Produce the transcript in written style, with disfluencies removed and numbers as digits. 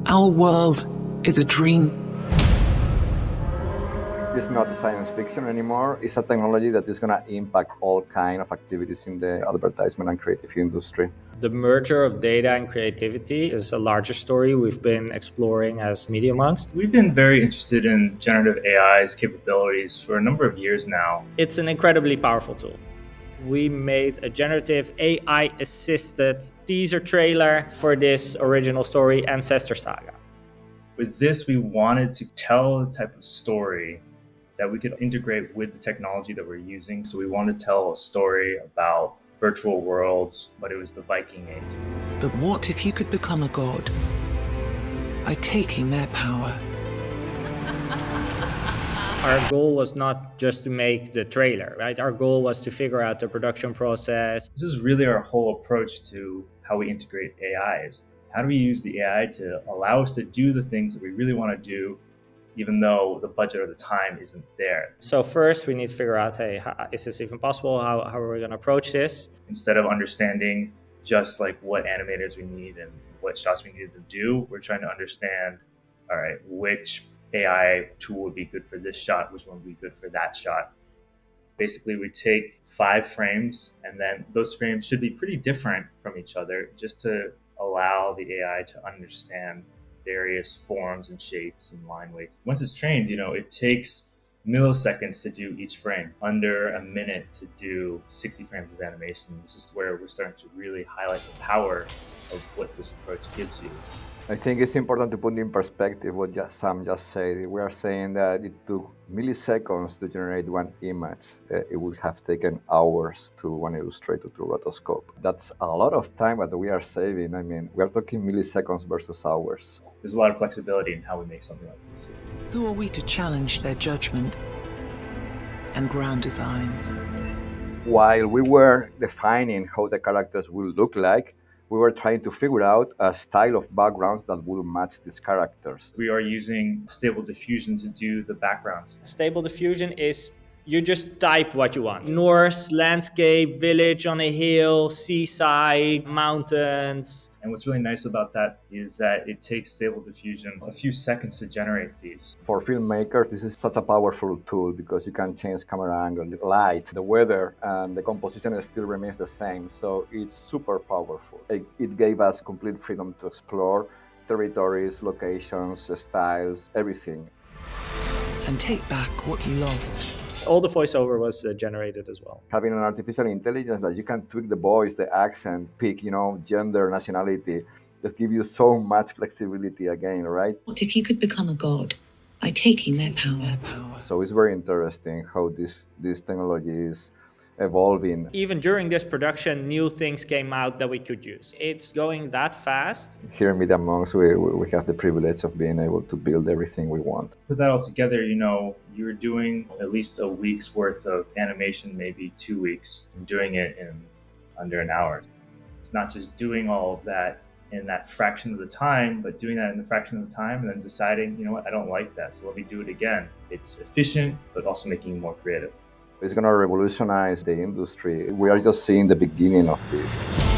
Our world is a dream. It's not science fiction anymore. It's a technology that is going to impact all kinds of activities in the advertisement and creative industry. The merger of data and creativity is a larger story we've been exploring as Media.Monks. We've been very interested in generative AI's capabilities for a number of years now. It's an incredibly powerful tool. We made a generative AI-assisted teaser trailer for this original story, Ancestor Saga. With this, we wanted to tell a type of story that we could integrate with the technology that we're using. So we wanted to tell a story about virtual worlds, but it was the Viking Age. But what if you could become a god by taking their power? Our goal was not just to make the trailer, right? Our goal was to figure out the production process. This is really our whole approach to how we integrate AIs. How do we use the AI to allow us to do the things that we really want to do, even though the budget or the time isn't there? So first we need to figure out, hey, is this even possible? How are we going to approach this? Instead of understanding just like what animators we need and what shots we need to do, we're trying to understand, all right, which AI tool would be good for this shot, which one would be good for that shot. Basically, we take 5 frames, and then those frames should be pretty different from each other just to allow the AI to understand various forms and shapes and line weights. Once it's trained, it takes milliseconds to do each frame, under a minute to do 60 frames of animation. This is where we're starting to really highlight the power of what this approach gives you. I think it's important to put in perspective what Sam just said. We are saying that it took milliseconds to generate one image. It would have taken hours to one illustrator to rotoscope. That's a lot of time that we are saving. I mean, we are talking milliseconds versus hours. There's a lot of flexibility in how we make something like this. Who are we to challenge their judgment and grand designs? While we were defining how the characters will look like, we were trying to figure out a style of backgrounds that will match these characters. We are using Stable Diffusion to do the backgrounds. Stable Diffusion is you just type what you want. Norse, landscape, village on a hill, seaside, mountains. And what's really nice about that is that it takes Stable Diffusion a few seconds to generate these. For filmmakers, this is such a powerful tool because you can change camera angle, the light, the weather, and the composition still remains the same. So it's super powerful. It gave us complete freedom to explore territories, locations, styles, everything. And take back what you lost. All the voiceover was generated as well. Having an artificial intelligence that you can tweak the voice, the accent, pick, gender, nationality, that give you so much flexibility again, right? What if you could become a god by taking their power? So it's very interesting how this technology is evolving. Even during this production, new things came out that we could use. It's going that fast. Here in Media.Monks, we have the privilege of being able to build everything we want. Put that all together, you're doing at least a week's worth of animation, maybe 2 weeks, and doing it in under an hour. It's not just doing all of that in that fraction of the time, but doing that in the fraction of the time and then deciding, I don't like that, so let me do it again. It's efficient, but also making you more creative. It's going to revolutionize the industry. We are just seeing the beginning of this.